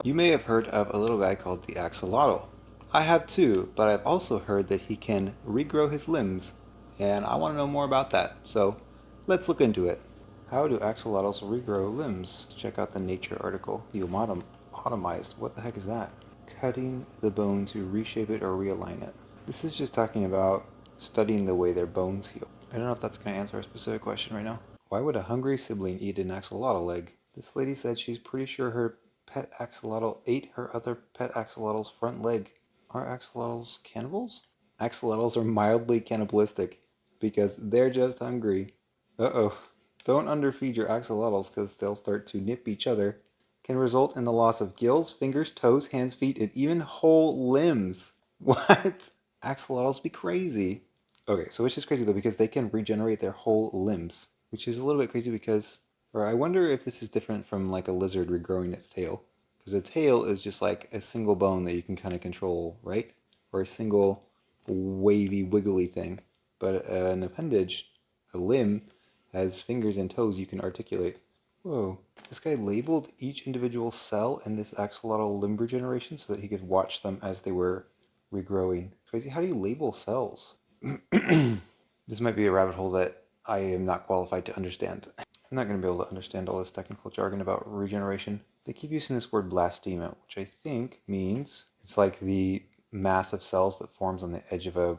You may have heard of a little guy called the axolotl. I have too, but I've also heard that he can regrow his limbs, and I want to know more about that. So let's look into it. How do axolotls regrow limbs? Check out the Nature article. Automized. What the heck is that? Cutting the bone to reshape it or realign it. This is just talking about studying the way their bones heal. I don't know if that's going to answer a specific question right now. Why would a hungry sibling eat an axolotl leg? This lady said she's pretty sure her pet axolotl ate her other pet axolotl's front leg. Are axolotls cannibals? Axolotls are mildly cannibalistic because they're just hungry. Uh-oh. Don't underfeed your axolotls because they'll start to nip each other. Can result in the loss of gills, fingers, toes, hands, feet, and even whole limbs. What? Axolotls be crazy. Okay, so which is crazy though because they can regenerate their whole limbs, which is a little bit crazy because, or I wonder if this is different from like a lizard regrowing its tail, because a tail is just like a single bone that you can kind of control, right? Or a single wavy, wiggly thing. But an appendage, a limb, has fingers and toes you can articulate. Whoa. This guy labeled each individual cell in this axolotl limb regeneration so that he could watch them as they were regrowing. Crazy. How do you label cells? This might be a rabbit hole that I am not qualified to understand. I'm not going to be able to understand all this technical jargon about regeneration. They keep using this word blastema, which I think means it's like the mass of cells that forms on the edge of a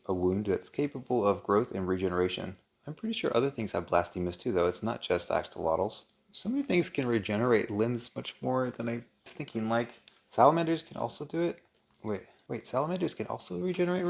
wound that's capable of growth and regeneration. I'm pretty sure other things have blastemas too, though. It's not just axolotls. So many things can regenerate limbs much more than I was thinking. Like, salamanders can also do it. Wait, salamanders can also regenerate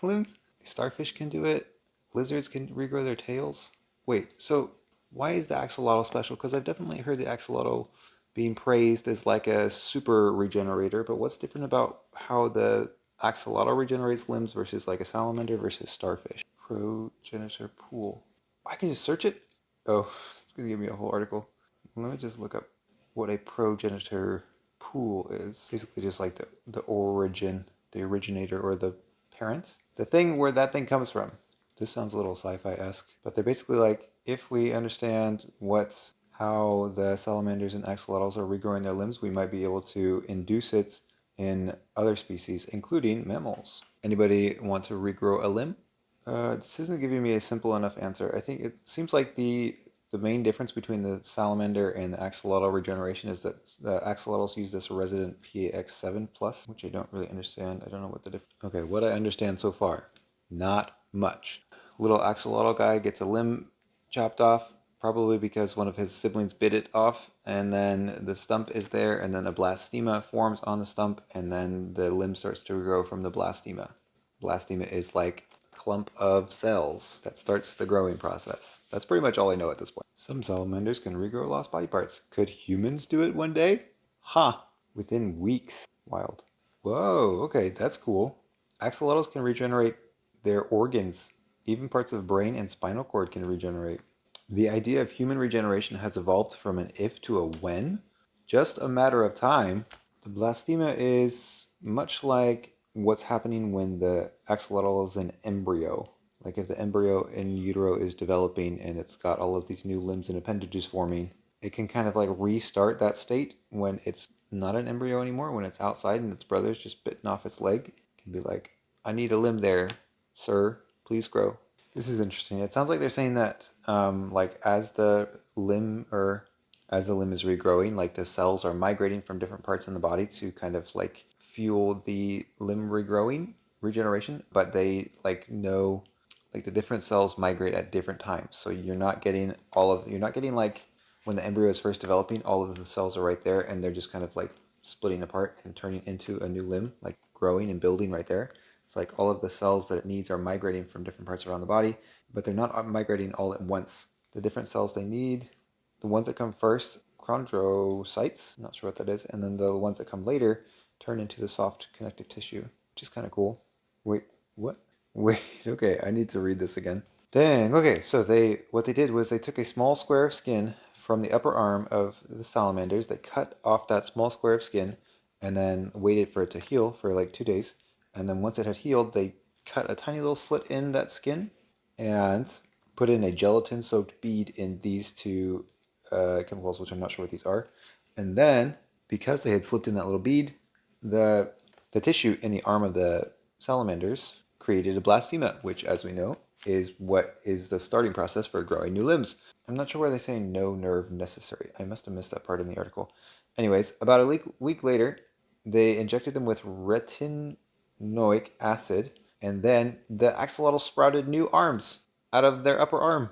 limbs? Starfish can do it. Lizards can regrow their tails. Wait, so why is the axolotl special? Because I've definitely heard the axolotl being praised as like a super regenerator, but what's different about how the axolotl regenerates limbs versus like a salamander versus starfish? Progenitor pool. I can just search it? Oh, it's going to give me a whole article. Let me just look up what a progenitor pool is. Basically just like the origin, the originator or the parents. The thing where that thing comes from. This sounds a little sci-fi-esque, but they're basically like, if we understand how the salamanders and axolotls are regrowing their limbs, we might be able to induce it in other species, including mammals. Anybody want to regrow a limb? This isn't giving me a simple enough answer. I think it seems like the main difference between the salamander and the axolotl regeneration is that the axolotls use this resident PAX7 plus, which I don't really understand. I don't know what the difference. Okay, what I understand so far, not much. Little axolotl guy gets a limb chopped off, probably because one of his siblings bit it off, and then the stump is there, and then a blastema forms on the stump, and then the limb starts to grow from the blastema. Blastema is like a clump of cells that starts the growing process. That's pretty much all I know at this point. Some salamanders can regrow lost body parts. Could humans do it one day? Huh. Within weeks. Wild. Whoa, okay, that's cool. Axolotls can regenerate their organs. Even parts of the brain and spinal cord can regenerate. The idea of human regeneration has evolved from an if to a when. Just a matter of time. The blastema is much like what's happening when the axolotl is an embryo. Like if the embryo in utero is developing and it's got all of these new limbs and appendages forming, it can kind of like restart that state when it's not an embryo anymore, when it's outside and its brother's just bitten off its leg. It can be like, I need a limb there, sir, please grow. This is interesting. It sounds like they're saying that like as the limb is regrowing, like the cells are migrating from different parts in the body to kind of like fuel the limb regrowing regeneration, but they like know like the different cells migrate at different times. So you're not getting like when the embryo is first developing, all of the cells are right there and they're just kind of like splitting apart and turning into a new limb, like growing and building right there. It's like all of the cells that it needs are migrating from different parts around the body, but they're not migrating all at once. The different cells they need, the ones that come first, chondrocytes, not sure what that is, and then the ones that come later turn into the soft connective tissue, which is kind of cool. Wait, what? Wait, okay, I need to read this again. Dang, okay, so what they did was they took a small square of skin from the upper arm of the salamanders, they cut off that small square of skin, and then waited for it to heal for like 2 days. And then once it had healed, they cut a tiny little slit in that skin and put in a gelatin-soaked bead in these two chemicals, which I'm not sure what these are. And then because they had slipped in that little bead, the tissue in the arm of the salamanders created a blastema, which, as we know, is what is the starting process for growing new limbs. I'm not sure why they say no nerve necessary. I must have missed that part in the article. Anyways, about a week later, they injected them with retinoic acid, and then the axolotl sprouted new arms out of their upper arm.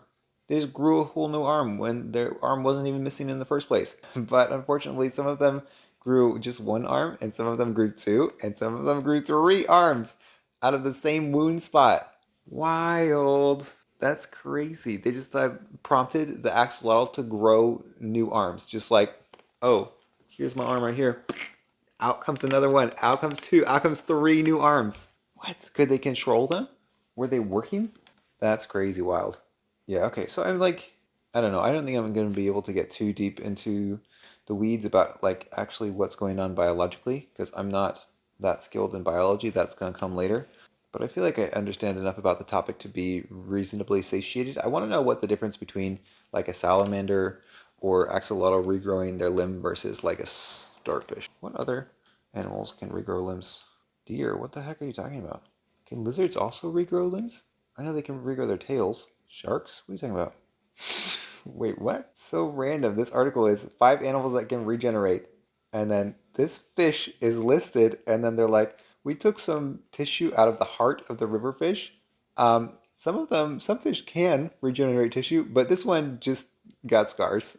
They just grew a whole new arm when their arm wasn't even missing in the first place. But unfortunately, some of them grew just one arm, and some of them grew two, and some of them grew three arms out of the same wound spot. Wild. That's crazy. They just prompted the axolotl to grow new arms. Just like, oh, here's my arm right here. Out comes another one. Out comes two. Out comes three new arms. What? Could they control them? Were they working? That's crazy wild. Yeah, okay. So I'm like, I don't know. I don't think I'm going to be able to get too deep into the weeds about like actually what's going on biologically because I'm not that skilled in biology. That's going to come later. But I feel like I understand enough about the topic to be reasonably satiated. I want to know what the difference between like a salamander or axolotl regrowing their limb versus like a starfish. What other animals can regrow limbs? Deer, what the heck are you talking about? Can lizards also regrow limbs? I know they can regrow their tails. Sharks? What are you talking about? Wait, what? So random. This article is 5 animals that can regenerate. And then this fish is listed, and then they're like, we took some tissue out of the heart of the river fish. Some fish can regenerate tissue, but this one just got scars.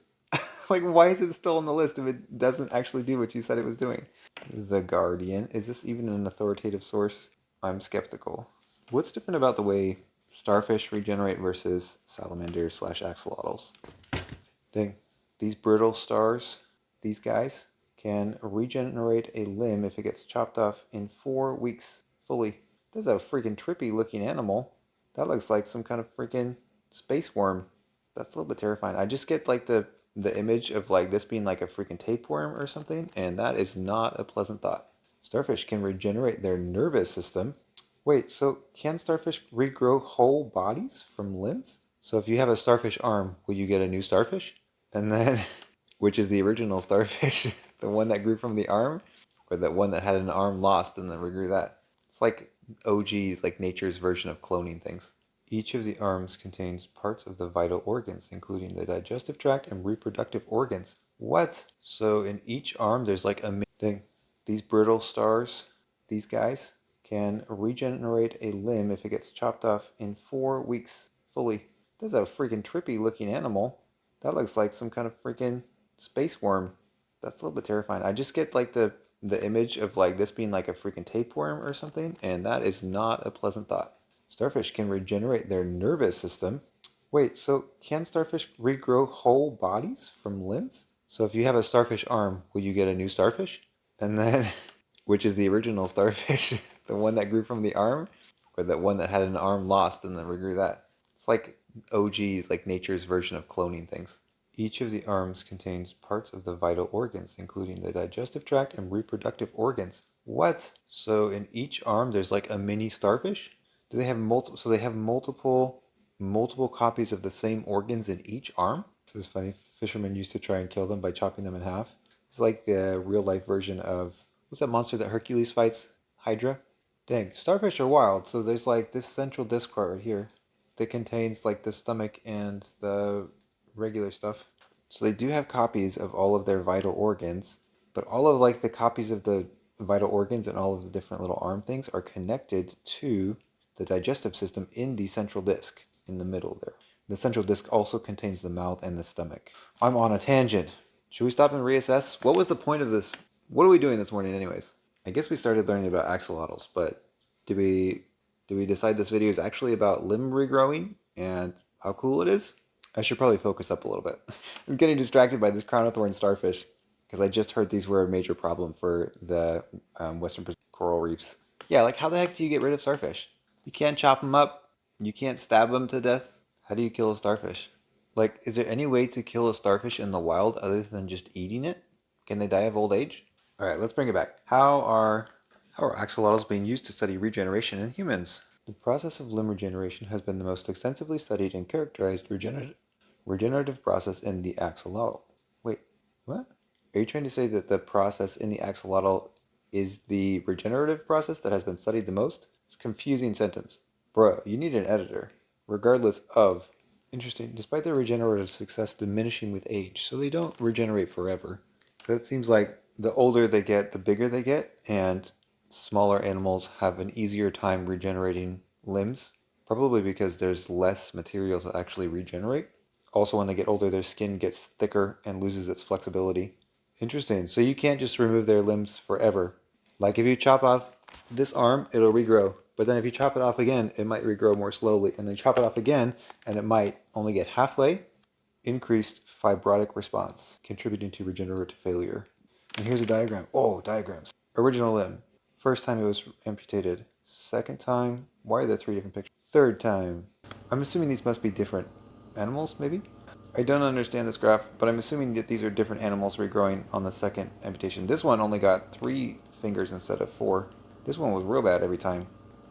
Like, why is it still on the list if it doesn't actually do what you said it was doing? The Guardian. Is this even an authoritative source? I'm skeptical. What's different about the way starfish regenerate versus salamanders slash axolotls? Dang. These brittle stars, these guys, can regenerate a limb if it gets chopped off in 4 weeks fully. That's a freaking trippy looking animal. That looks like some kind of freaking space worm. That's a little bit terrifying. I just get like the image of like this being like a freaking tapeworm or something, and that is not a pleasant thought. Starfish can regenerate their nervous system. Wait, so can starfish regrow whole bodies from limbs? So if you have a starfish arm, will you get a new starfish? And then, which is the original starfish? The one that grew from the arm? Or the one that had an arm lost and then regrew that? It's like OG, like nature's version of cloning things. Each of the arms contains parts of the vital organs, including the digestive tract and reproductive organs. What? So in each arm, there's like a thing. These brittle stars, these guys, can regenerate a limb if it gets chopped off in 4 weeks fully. That's a freaking trippy looking animal. That looks like some kind of freaking space worm. That's a little bit terrifying. I just get like the image of like this being like a freaking tapeworm or something, and that is not a pleasant thought. Starfish can regenerate their nervous system. Wait, so can starfish regrow whole bodies from limbs? So if you have a starfish arm, will you get a new starfish? And then, which is the original starfish? The one that grew from the arm? Or the one that had an arm lost and then regrew that? It's like OG, like nature's version of cloning things. Each of the arms contains parts of the vital organs, including the digestive tract and reproductive organs. What? So in each arm there's like a mini starfish? Do they have multiple? So they have multiple copies of the same organs in each arm? This is funny. Fishermen used to try and kill them by chopping them in half. It's like the real life version of what's that monster that Hercules fights? Hydra? Dang, starfish are wild. So there's like this central disc part right here that contains like the stomach and the regular stuff. So they do have copies of all of their vital organs, but all of like the copies of the vital organs and all of the different little arm things are connected to the digestive system in the central disc in the middle there. The central disc also contains the mouth and the stomach. I'm on a tangent. Should we stop and reassess? What was the point of this? What are we doing this morning anyways? I guess we started learning about axolotls, but did we decide this video is actually about limb regrowing and how cool it is? I should probably focus up a little bit. I'm getting distracted by this crown of thorns starfish because I just heard these were a major problem for the Western Pacific coral reefs. Yeah, like how the heck do you get rid of starfish? You can't chop them up. You can't stab them to death. How do you kill a starfish? Like, is there any way to kill a starfish in the wild other than just eating it? Can they die of old age? All right, let's bring it back. How are axolotls being used to study regeneration in humans? The process of limb regeneration has been the most extensively studied and characterized regenerative process in the axolotl. Wait, what? Are you trying to say that the process in the axolotl is the regenerative process that has been studied the most? It's a confusing sentence. Bruh, you need an editor. Regardless of. Interesting. Despite their regenerative success diminishing with age, so they don't regenerate forever. So it seems like the older they get, the bigger they get, and smaller animals have an easier time regenerating limbs, probably because there's less material to actually regenerate. Also, when they get older, their skin gets thicker and loses its flexibility. Interesting. So you can't just remove their limbs forever. Like if you chop off this arm, it'll regrow. But then if you chop it off again, it might regrow more slowly. And then chop it off again, and it might only get halfway. Increased fibrotic response, contributing to regenerative failure. And here's a diagram. Oh, diagrams. Original limb. First time it was amputated. Second time. Why are there 3 different pictures? Third time. I'm assuming these must be different animals, maybe? I don't understand this graph, but I'm assuming that these are different animals regrowing on the second amputation. This one only got 3 fingers instead of 4. This one was real bad every time.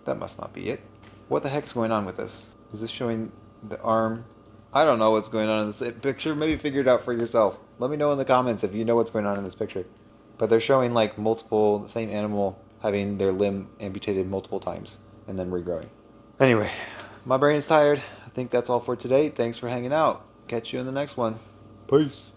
That must not be it. What the heck's going on with this? Is this showing the arm? I don't know what's going on in this picture. Maybe figure it out for yourself. Let me know in the comments if you know what's going on in this picture. But they're showing like the same animal having their limb amputated multiple times and then regrowing. Anyway, my brain is tired. I think that's all for today. Thanks for hanging out. Catch you in the next one. Peace.